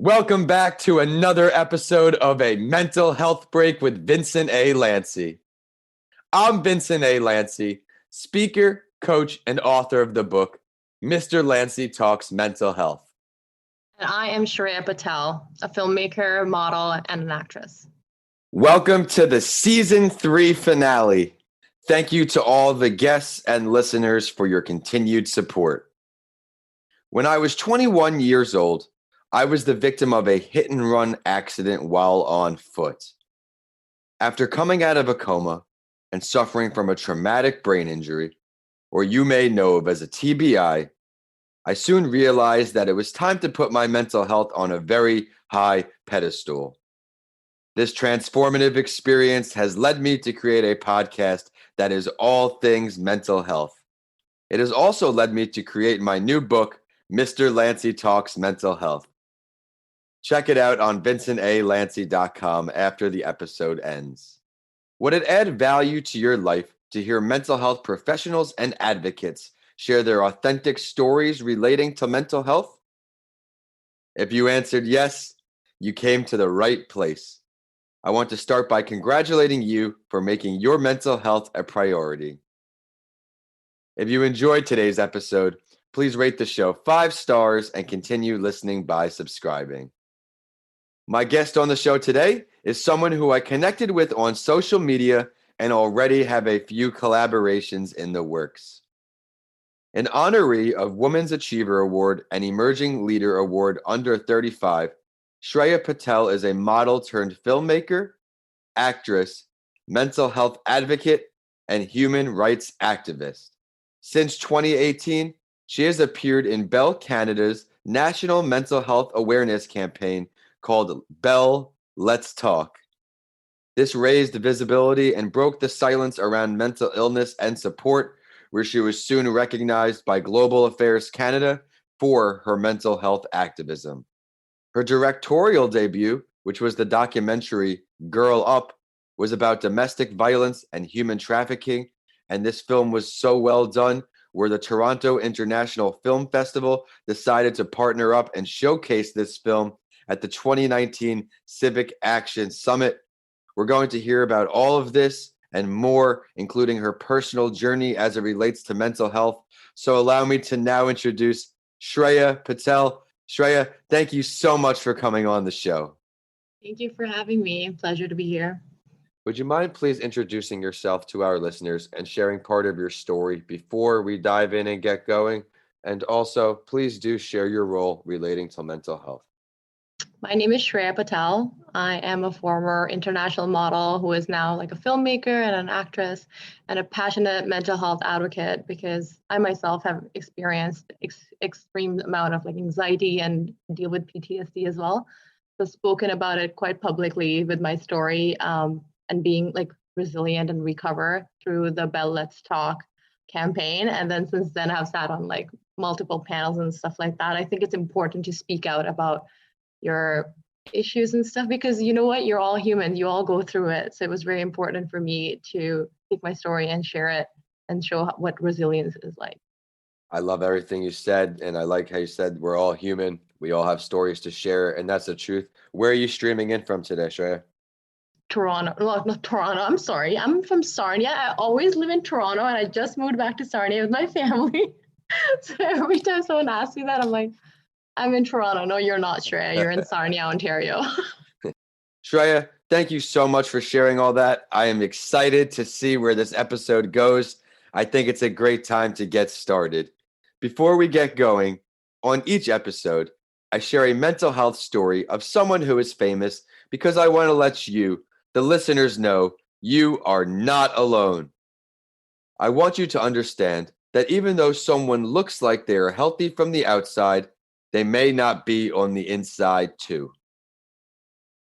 Welcome back to another episode of A Mental Health Break with Vincent A. Lanci. I'm Vincent A. Lanci, speaker, coach, and author of the book, Mr. Lanci Talks Mental Health. And I am Shreya Patel, a filmmaker, model, and an actress. Welcome to the Season 3 finale. Thank you to all the guests and listeners for your continued support. When I was 21 years old, I was the victim of a hit-and-run accident while on foot. After coming out of a coma and suffering from a traumatic brain injury, or you may know of as a TBI, I soon realized that it was time to put my mental health on a very high pedestal. This transformative experience has led me to create a podcast that is all things mental health. It has also led me to create my new book, Mr. Lanci Talks Mental Health. Check it out on vincentalanci.com after the episode ends. Would it add value to your life to hear mental health professionals and advocates share their authentic stories relating to mental health? If you answered yes, you came to the right place. I want to start by congratulating you for making your mental health a priority. If you enjoyed today's episode, please rate the show 5 stars and continue listening by subscribing. My guest on the show today is someone who I connected with on social media and already have a few collaborations in the works. An honoree of Women's Achiever Award and Emerging Leader Award under 35, Shreya Patel is a model turned filmmaker, actress, mental health advocate, and human rights activist. Since 2018, she has appeared in Bell Canada's National Mental Health Awareness Campaign called Bell Let's Talk. This raised visibility and broke the silence around mental illness and support, where she was soon recognized by Global Affairs Canada for her mental health activism. Her directorial debut, which was the documentary Girl Up, was about domestic violence and human trafficking, and this film was so well done where the Toronto International Film Festival decided to partner up and showcase this film at the 2019 Civic Action Summit. We're going to hear about all of this and more, including her personal journey as it relates to mental health. So allow me to now introduce Shreya Patel. Shreya, thank you so much for coming on the show. Thank you for having me. Pleasure to be here. Would you mind please introducing yourself to our listeners and sharing part of your story before we dive in and get going? And also, please do share your role relating to mental health. My name is Shreya Patel. I am a former international model who is now like a filmmaker and an actress and a passionate mental health advocate because I myself have experienced extreme amount of like anxiety and deal with PTSD as well. So spoken about it quite publicly with my story and being like resilient and recover through the Bell Let's Talk campaign. And then since then I've sat on like multiple panels and stuff like that. I think it's important to speak out about your issues and stuff because you know what, you're all human, you all go through it. So it was very important for me to take my story and share it and show what resilience is like. I love everything you said, and I like how you said we're all human, we all have stories to share, and that's the truth. Where are you streaming in from today, Shreya? Toronto, well, not Toronto, I'm sorry, I'm from Sarnia. I always live in Toronto and I just moved back to Sarnia with my family. So every time someone asks me that, I'm like, I'm in Toronto. No, you're not, Shreya. You're in Sarnia, Ontario. Shreya, thank you so much for sharing all that. I am excited to see where this episode goes. I think it's a great time to get started. Before we get going, on each episode, I share a mental health story of someone who is famous because I want to let you, the listeners, know you are not alone. I want you to understand that even though someone looks like they are healthy from the outside, they may not be on the inside too.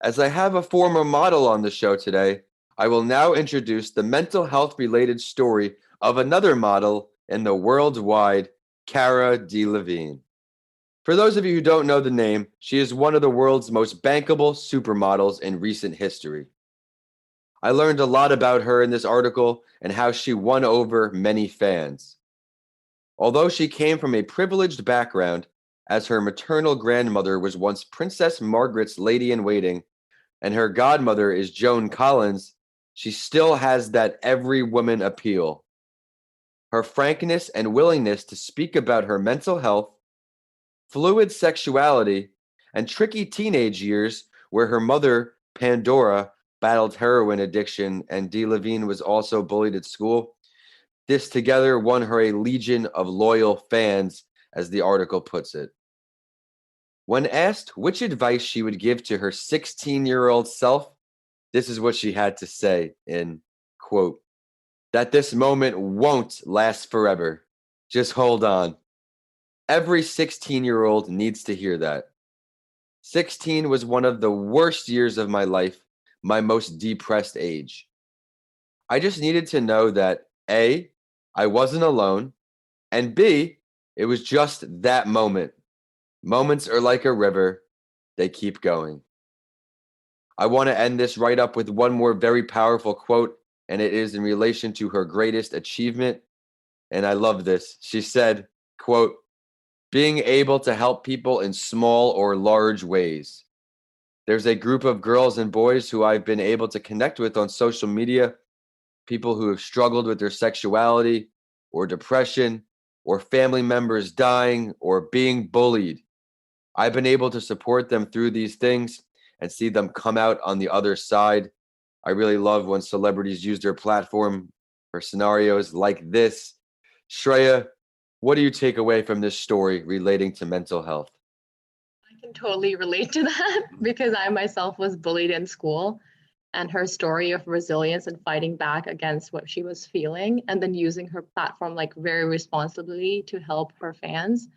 As I have a former model on the show today, I will now introduce the mental health related story of another model in the worldwide, Cara Delevingne. For those of you who don't know the name, she is one of the world's most bankable supermodels in recent history. I learned a lot about her in this article and how she won over many fans. Although she came from a privileged background, as her maternal grandmother was once Princess Margaret's lady-in-waiting, and her godmother is Joan Collins, she still has that every woman appeal. Her frankness and willingness to speak about her mental health, fluid sexuality, and tricky teenage years where her mother, Pandora, battled heroin addiction and Dee Levine was also bullied at school. This together won her a legion of loyal fans, as the article puts it. When asked which advice she would give to her 16-year-old self, this is what she had to say in, quote, that this moment won't last forever. Just hold on. Every 16-year-old needs to hear that. 16 was one of the worst years of my life, my most depressed age. I just needed to know that A, I wasn't alone, and B, it was just that moment. Moments are like a river, they keep going. I want to end this right up with one more very powerful quote, and it is in relation to her greatest achievement. And I love this. She said, quote, being able to help people in small or large ways. There's a group of girls and boys who I've been able to connect with on social media, people who have struggled with their sexuality or depression or family members dying or being bullied. I've been able to support them through these things and see them come out on the other side. I really love when celebrities use their platform for scenarios like this. Shreya, what do you take away from this story relating to mental health? I can totally relate to that because I myself was bullied in school, and her story of resilience and fighting back against what she was feeling and then using her platform like very responsibly to help her fans.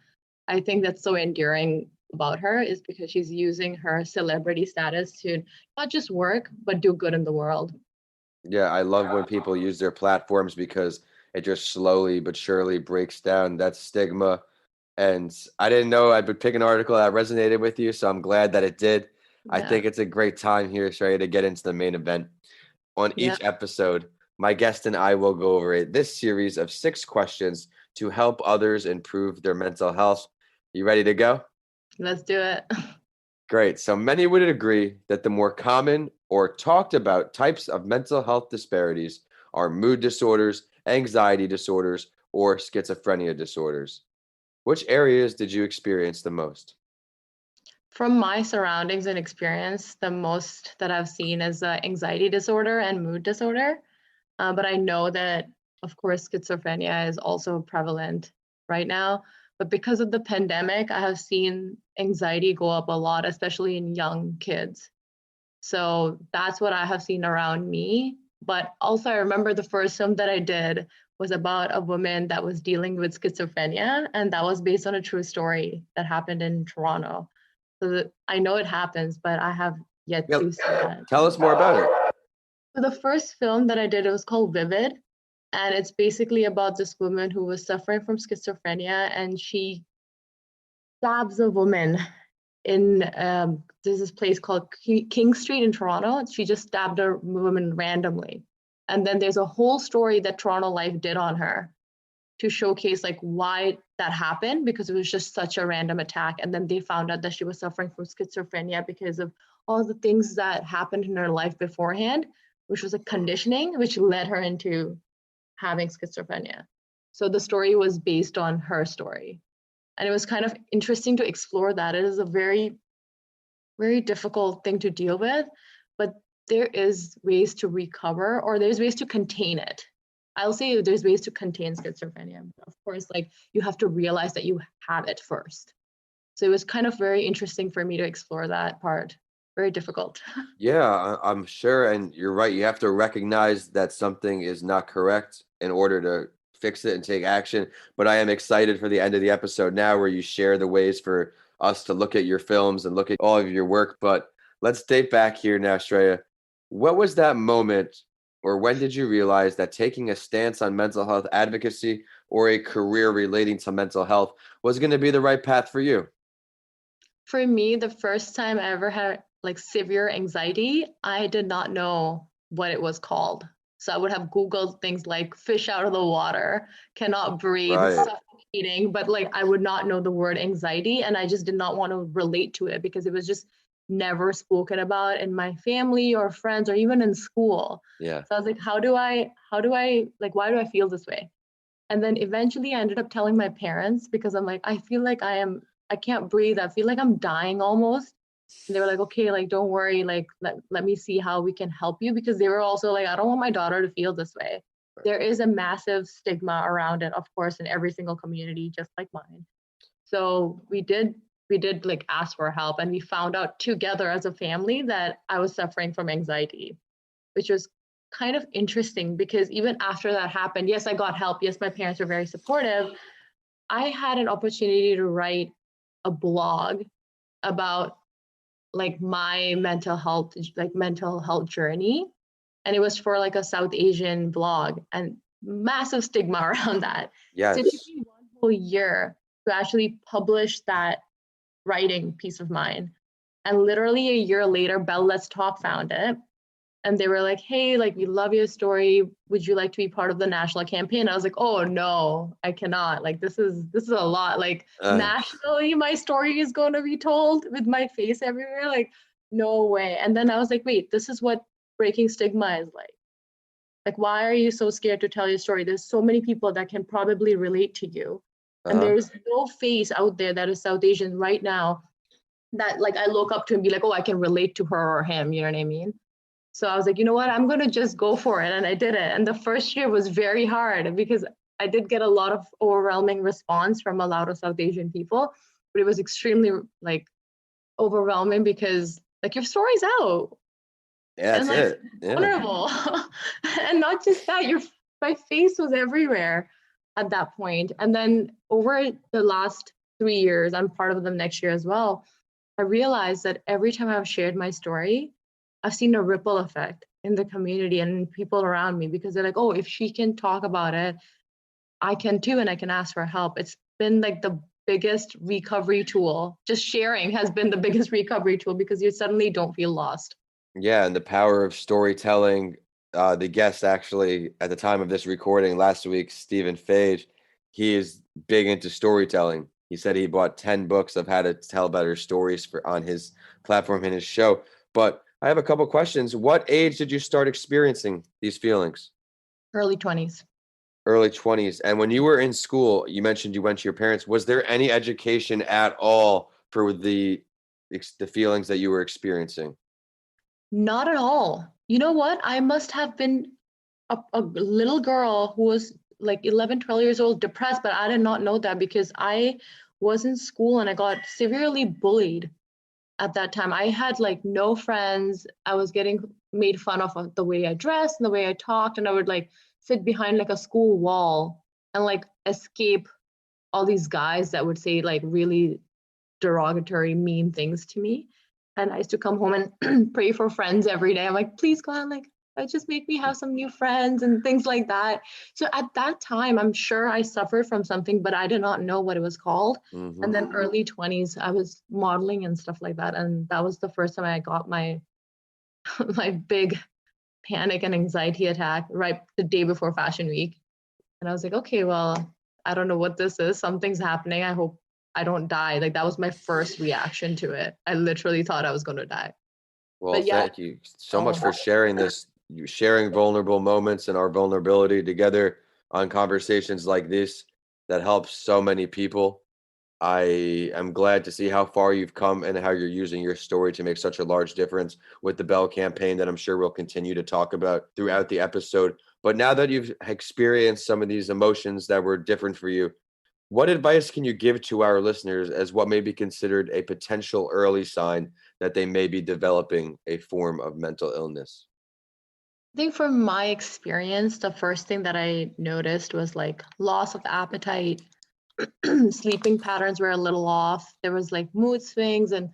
I think that's so endearing about her is because she's using her celebrity status to not just work but do good in the world. Yeah, I love when people use their platforms because it just slowly but surely breaks down that stigma. And I didn't know I would pick an article that resonated with you, so I'm glad that it did. I Yeah. think it's a great time here, Shreya, to get into the main event. On Yeah. each episode, my guest and I will go over this series of 6 questions to help others improve their mental health. You ready to go? Let's do it. Great. So many would agree that the more common or talked about types of mental health disparities are mood disorders, anxiety disorders, or schizophrenia disorders. Which areas did you experience the most? From my surroundings and experience, the most that I've seen is anxiety disorder and mood disorder. But I know that, of course, schizophrenia is also prevalent right now. But because of the pandemic, I have seen anxiety go up a lot, especially in young kids. So that's what I have seen around me. But also, I remember the first film that I did was about a woman that was dealing with schizophrenia, and that was based on a true story that happened in Toronto. So I know it happens, but I have yet Yep. to see that. Tell us more about it. So the first film that I did, it was called Vivid, and it's basically about this woman who was suffering from schizophrenia, and she stabs a woman in there's this place called King Street in Toronto. She just stabbed a woman randomly, and then there's a whole story that Toronto Life did on her to showcase like why that happened because it was just such a random attack, and then they found out that she was suffering from schizophrenia because of all the things that happened in her life beforehand, which was a conditioning which led her into having schizophrenia. So the story was based on her story, and it was kind of interesting to explore that. It is a very, very difficult thing to deal with, but there is ways to recover or there's ways to contain it. I'll say there's ways to contain schizophrenia. Of course, like you have to realize that you have it first. So it was kind of very interesting for me to explore that part. Very difficult. Yeah, I'm sure. And you're right. You have to recognize that something is not correct in order to fix it and take action. But I am excited for the end of the episode now where you share the ways for us to look at your films and look at all of your work. But let's date back here now, Shreya. What was that moment, or when did you realize that taking a stance on mental health advocacy or a career relating to mental health was going to be the right path for you? For me, the first time I ever had like severe anxiety, I did not know what it was called. So I would have Googled things like fish out of the water, cannot breathe, Right. eating, but like I would not know the word anxiety, and I just did not want to relate to it because it was just never spoken about in my family or friends or even in school. Yeah. So I was like, how do I like, why do I feel this way? And then eventually I ended up telling my parents because I'm like, I feel like I can't breathe. I feel like I'm dying almost. And they were like, okay, like, don't worry. Like, let me see how we can help you. Because they were also like, I don't want my daughter to feel this way. There is a massive stigma around it, of course, in every single community, just like mine. So we did like ask for help, and we found out together as a family that I was suffering from anxiety, which was kind of interesting because even after that happened, yes, I got help. Yes, my parents were very supportive. I had an opportunity to write a blog about like my mental health journey. And it was for like a South Asian blog, and massive stigma around that. So it took Yes. me one whole year to actually publish that writing piece of mine. And literally a year later, Bell Let's Talk found it, and they were like, hey, like, we love your story, would you like to be part of the national campaign? I was like, oh no, I cannot. Like, this is a lot. Like, Uh, nationally my story is going to be told with my face everywhere, like, no way. And then I was like, wait, this is what breaking stigma is like, why are you so scared to tell your story? There's so many people that can probably relate to you, and uh-huh. there's no face out there that is South Asian right now that like I look up to and be like, oh, I can relate to her or him, you know what I mean? So I was like, you know what? I'm going to just go for it. And I did it. And the first year was very hard because I did get a lot of overwhelming response from a lot of South Asian people, but it was extremely like overwhelming because like your story's out Yeah, and that's like it. Yeah. vulnerable. And not just that, my face was everywhere at that point. And then over the last 3 years, I'm part of them next year as well. I realized that every time I've shared my story, I've seen a ripple effect in the community and people around me because they're like, oh, if she can talk about it, I can too, and I can ask for help. It's been like the biggest recovery tool. Just sharing has been the biggest recovery tool because you suddenly don't feel lost. Yeah, and the power of storytelling. The guest actually at the time of this recording last week, Stephen Fage, he is big into storytelling. He said he bought 10 books of how to tell better stories for on his platform in his show. But I have a couple questions. What age did you start experiencing these feelings? Early 20s. Early 20s. And when you were in school, you mentioned you went to your parents. Was there any education at all for the feelings that you were experiencing? Not at all. You know what? I must have been a little girl who was like 11, 12 years old, depressed, but I did not know that because I was in school and I got severely bullied at that time. I had like no friends. I was getting made fun of the way I dressed and the way I talked, and I would like sit behind like a school wall and like escape all these guys that would say like really derogatory, mean things to me. And I used to come home and pray for friends every day. I'm like, please God, like, just make me have some new friends and things like that. So at that time, I'm sure I suffered from something, but I did not know what it was called. Hmm. And then early 20s, I was modeling and stuff like that. And that was the first time I got my my big panic and anxiety attack right the day before Fashion Week. And I was like, okay, well, I don't know what this is. Something's happening. I hope I don't die. Like that was my first reaction to it. I literally thought I was going to die. Well, But yeah, thank you so oh, much for sharing this, you sharing vulnerable moments and our vulnerability together on conversations like this that helps so many people. I am glad to see how far you've come and how you're using your story to make such a large difference with the Bell campaign that I'm sure we'll continue to talk about throughout the episode. But now that you've experienced some of these emotions that were different for you, what advice can you give to our listeners as what may be considered a potential early sign that they may be developing a form of mental illness? I think from my experience, the first thing that I noticed was like loss of appetite, sleeping patterns were a little off. There was like mood swings and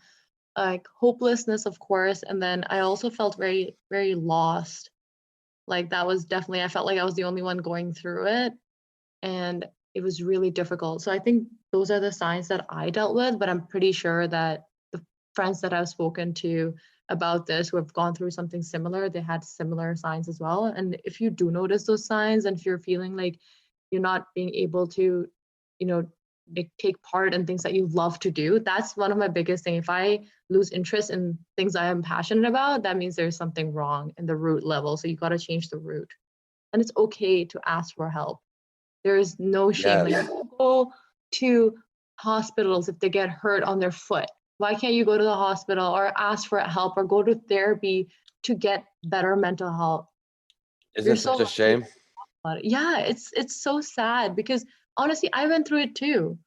like hopelessness, of course. And then I also felt very, very lost. Like that was definitely, I felt like I was the only one going through it. And it was really difficult. So I think those are the signs that I dealt with, but I'm pretty sure that the friends that I've spoken to about this who have gone through something similar, they had similar signs as well. And if you do notice those signs and if you're feeling like you're not being able to take part in things that you love to do. That's one of my biggest things. If I lose interest in things I am passionate about, that means there's something wrong in the root level. So you got to change the root. And it's okay to ask for help. There is no shame. Like, you go to hospitals if they get hurt on their foot. Why can't you go to the hospital or ask for help or go to therapy to get better mental health? Isn't it such a shame? Yeah, it's so sad because honestly, I went through it too.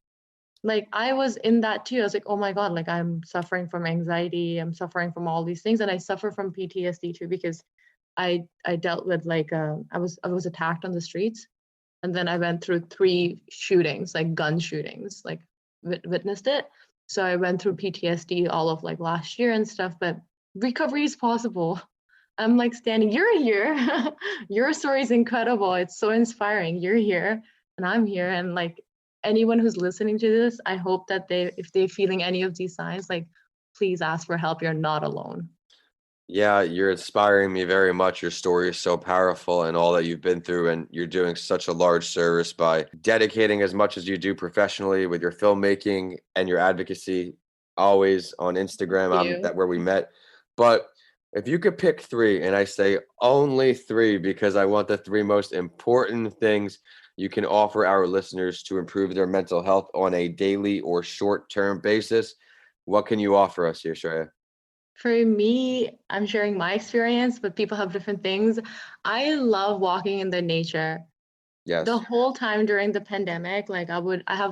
Like, I was in that too. I was like, oh my God, like, I'm suffering from anxiety. I'm suffering from all these things. And I suffer from PTSD too, because I dealt with like, I was attacked on the streets. And then I went through 3 shootings, like gun shootings, like witnessed it. So I went through PTSD all of like last year and stuff, but recovery is possible. I'm like standing, you're here. Your story is incredible. It's so inspiring. You're here and I'm here. And like, anyone who's listening to this, I hope that if they're feeling any of these signs, like, please ask for help. You're not alone. Yeah, you're inspiring me very much. Your story is so powerful and all that you've been through, and you're doing such a large service by dedicating as much as you do professionally with your filmmaking and your advocacy, always on Instagram. Thank you. That where we met. But if you could pick 3, and I say only 3 because I want the 3 most important things you can offer our listeners to improve their mental health on a daily or short-term basis, what can you offer us here, Shreya? For me, I'm sharing my experience, but people have different things. I love walking in the nature. The Yes. whole time during the pandemic, like,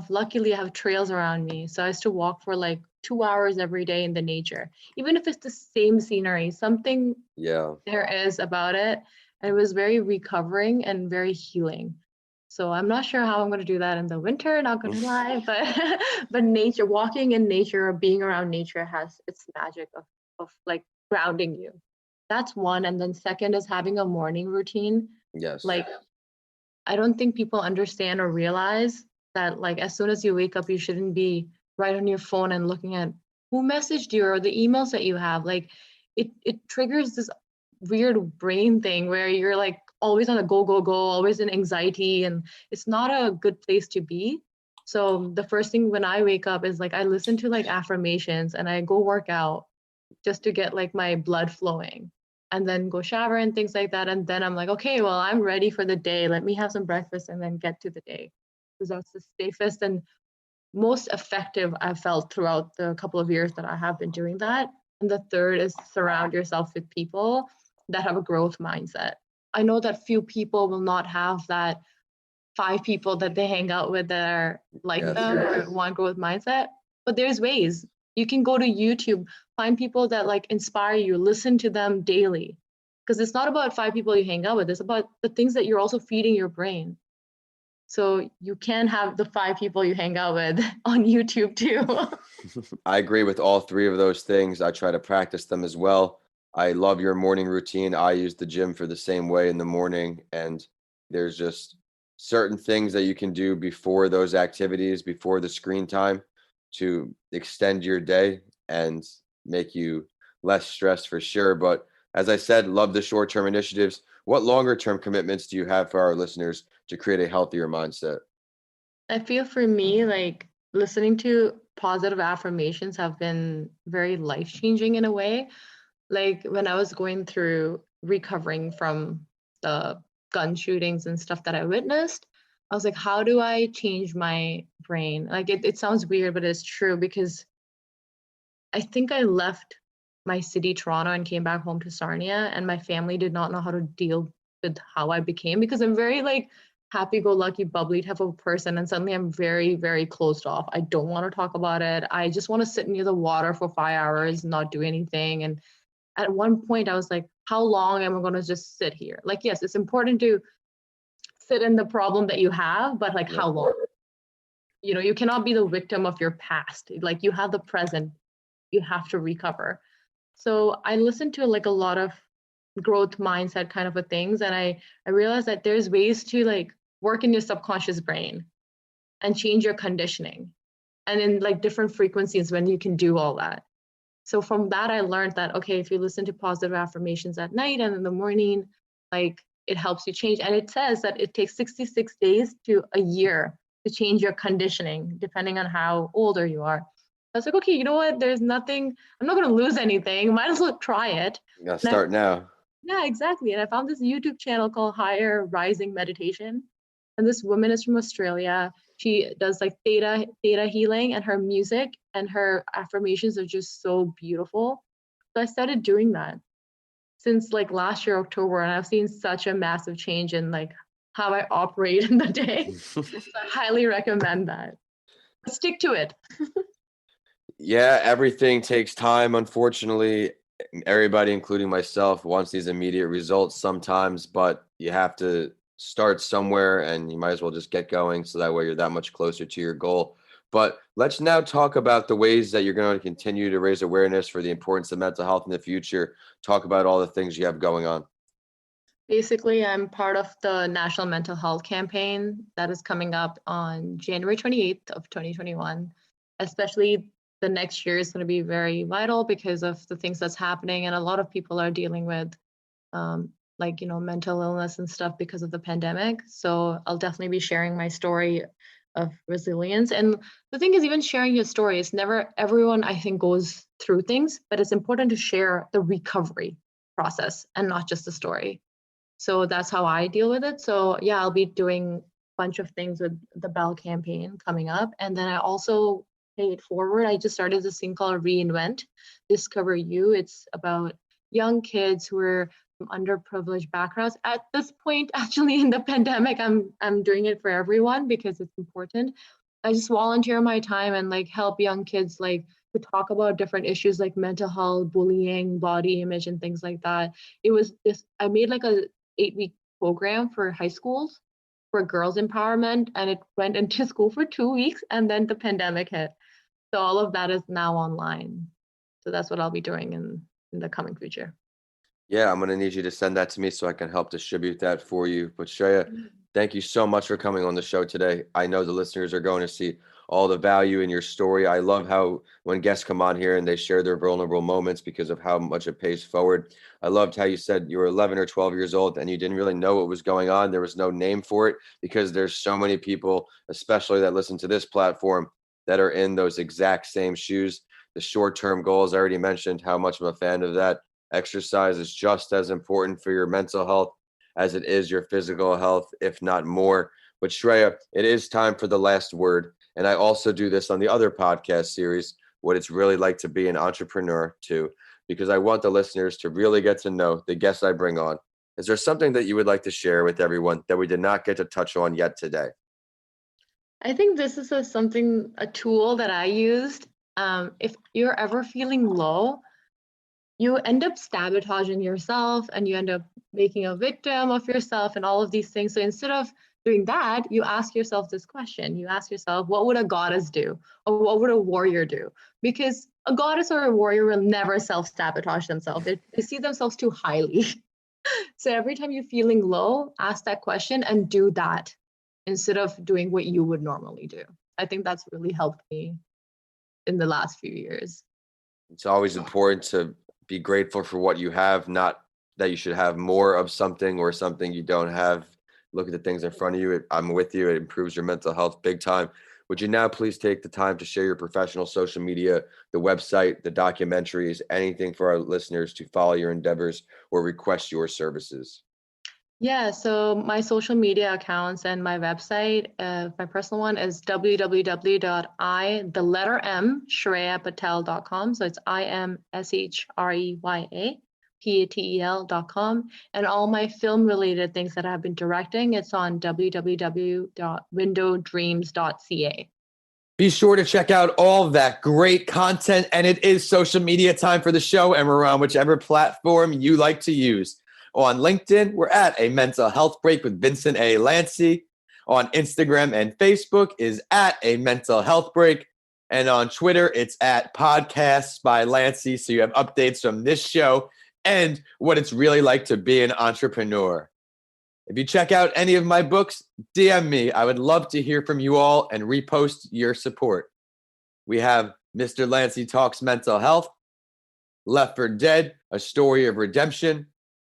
luckily I have trails around me. So I used to walk for like 2 hours every day in the nature. Even if it's the same scenery, something Yeah. there is about it. And it was very recovering and very healing. So I'm not sure how I'm going to do that in the winter, not going to lie, but but nature, walking in nature or being around nature has its magic of like grounding you. That's one. And then second is having a morning routine. Yes. Like, I don't think people understand or realize that, like, as soon as you wake up, you shouldn't be right on your phone and looking at who messaged you or the emails that you have. Like, it triggers this weird brain thing where you're like always on a go, go, go, always in anxiety, and it's not a good place to be. So the first thing when I wake up is like I listen to like affirmations and I go work out just to get like my blood flowing, and then go shower and things like that. And then I'm like, okay, well, I'm ready for the day. Let me have some breakfast and then get to the day. Because that's the safest and most effective I've felt throughout the couple of years that I have been doing that. And the third is surround yourself with people that have a growth mindset. I know that few people will not have that 5 people that they hang out with that are like Yes. them or want growth mindset, but there's ways. You can go to YouTube, find people that like inspire you, listen to them daily. Because it's not about 5 people you hang out with, it's about the things that you're also feeding your brain. So you can have the 5 people you hang out with on YouTube too. I agree with all 3 of those things. I try to practice them as well. I love your morning routine. I use the gym for the same way in the morning, and there's just certain things that you can do before those activities, before the screen time, to extend your day and make you less stressed for sure. But as I said, love the short-term initiatives. What longer-term commitments do you have for our listeners to create a healthier mindset? I feel for me, like, listening to positive affirmations have been very life changing in a way. Like, when I was going through recovering from the gun shootings and stuff that I witnessed, I was like, how do I change my brain? Like, it sounds weird, but it's true because I think I left my city, Toronto, and came back home to Sarnia, and my family did not know how to deal with how I became because I'm very like happy-go-lucky, bubbly type of person, and suddenly I'm very, very closed off. I don't want to talk about it. I just want to sit near the water for 5 hours, not do anything. And at one point, I was like, how long am I going to just sit here? Like, yes, it's important to sit in the problem that you have, but like, Yeah. how long? You cannot be the victim of your past. Like, you have the present, you have to recover. So I listened to like a lot of growth mindset kind of a things, and I realized that there's ways to like work in your subconscious brain and change your conditioning, and in like different frequencies when you can do all that. So from that, I learned that, okay, if you listen to positive affirmations at night and in the morning, like, it helps you change. And it says that it takes 66 days to a year to change your conditioning depending on how older you are. I was like, okay, you know what? There's nothing, I'm not going to lose anything. Might as well try it. You gotta start now. Yeah, exactly. And I found this YouTube channel called Higher Rising Meditation. And this woman is from Australia. She does like theta healing, and her music and her affirmations are just so beautiful. So I started doing that since like last year, October, and I've seen such a massive change in like how I operate in the day. So I highly recommend that. Stick to it. Yeah, everything takes time. Unfortunately, everybody, including myself, wants these immediate results sometimes, but you have to start somewhere and you might as well just get going so that way you're that much closer to your goal. But let's now talk about the ways that you're going to continue to raise awareness for the importance of mental health in the future. Talk about all the things you have going on. Basically, I'm part of the National Mental Health Campaign that is coming up on January 28th of 2021. Especially the next year is going to be very vital because of the things that's happening, and a lot of people are dealing with like, you know, mental illness and stuff because of the pandemic. So I'll definitely be sharing my story of resilience. And the thing is, even sharing your story, it's never everyone, I think, goes through things, but it's important to share the recovery process and not just the story. So that's how I deal with it. So yeah, I'll be doing a bunch of things with the Bell campaign coming up. And then I also pay it forward. I just started this thing called Reinvent, Discover You. It's about young kids who are from underprivileged backgrounds. At this point, actually in the pandemic, I'm doing it for everyone because it's important. I just volunteer my time and like help young kids like to talk about different issues like mental health, bullying, body image, and things like that. It was this, I made like a 8-week program for high schools for girls empowerment, and it went into school for 2 weeks, and then the pandemic hit. So all of that is now online. So that's what I'll be doing in the coming future. Yeah, I'm going to need you to send that to me so I can help distribute that for you. But Shreya, thank you so much for coming on the show today. I know the listeners are going to see all the value in your story. I love how when guests come on here and they share their vulnerable moments because of how much it pays forward. I loved how you said you were 11 or 12 years old and you didn't really know what was going on. There was no name for it because there's so many people, especially that listen to this platform, that are in those exact same shoes. The short-term goals, I already mentioned how much I'm a fan of that. Exercise is just as important for your mental health as it is your physical health, if not more. But Shreya, it is time for the last word. And I also do this on the other podcast series, what it's really like to be an entrepreneur too, because I want the listeners to really get to know the guests I bring on. Is there something that you would like to share with everyone that we did not get to touch on yet today? I think this is a tool that I used. If you're ever feeling low, you end up sabotaging yourself and you end up making a victim of yourself and all of these things. So instead of doing that, you ask yourself this question. You ask yourself, what would a goddess do? Or what would a warrior do? Because a goddess or a warrior will never self-sabotage themselves. They see themselves too highly. So every time you're feeling low, ask that question and do that instead of doing what you would normally do. I think that's really helped me in the last few years. It's always important to be grateful for what you have, not that you should have more of something or something you don't have. Look at the things in front of you. I'm with you. It improves your mental health big time. Would you now please take the time to share your professional social media, the website, the documentaries, anything for our listeners to follow your endeavors or request your services? Yeah, so my social media accounts and my website, my personal one is www.shreyapatel.com. So it's IMSHREYAPATEL.com. And all my film related things that I've been directing, it's on www.windowdreams.ca. Be sure to check out all of that great content. And it is social media time for the show, and we're on whichever platform you like to use. On LinkedIn, we're at A Mental Health Break with Vincent A. Lanci. On Instagram and Facebook is at A Mental Health Break. And on Twitter, it's at Podcasts by Lanci. So you have updates from this show and what it's really like to be an entrepreneur. If you check out any of my books, DM me. I would love to hear from you all and repost your support. We have Mr. Lanci Talks Mental Health, Left for Dead, A Story of Redemption,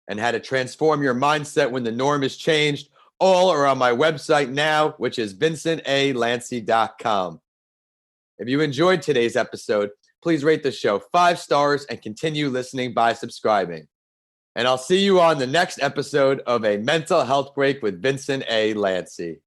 and How to Transform Your Mindset When the Norm is Changed. All are on my website now, which is vincentalanci.com. If you enjoyed today's episode, please rate the show 5 stars and continue listening by subscribing. And I'll see you on the next episode of A Mental Health Break with Vincent A. Lanci.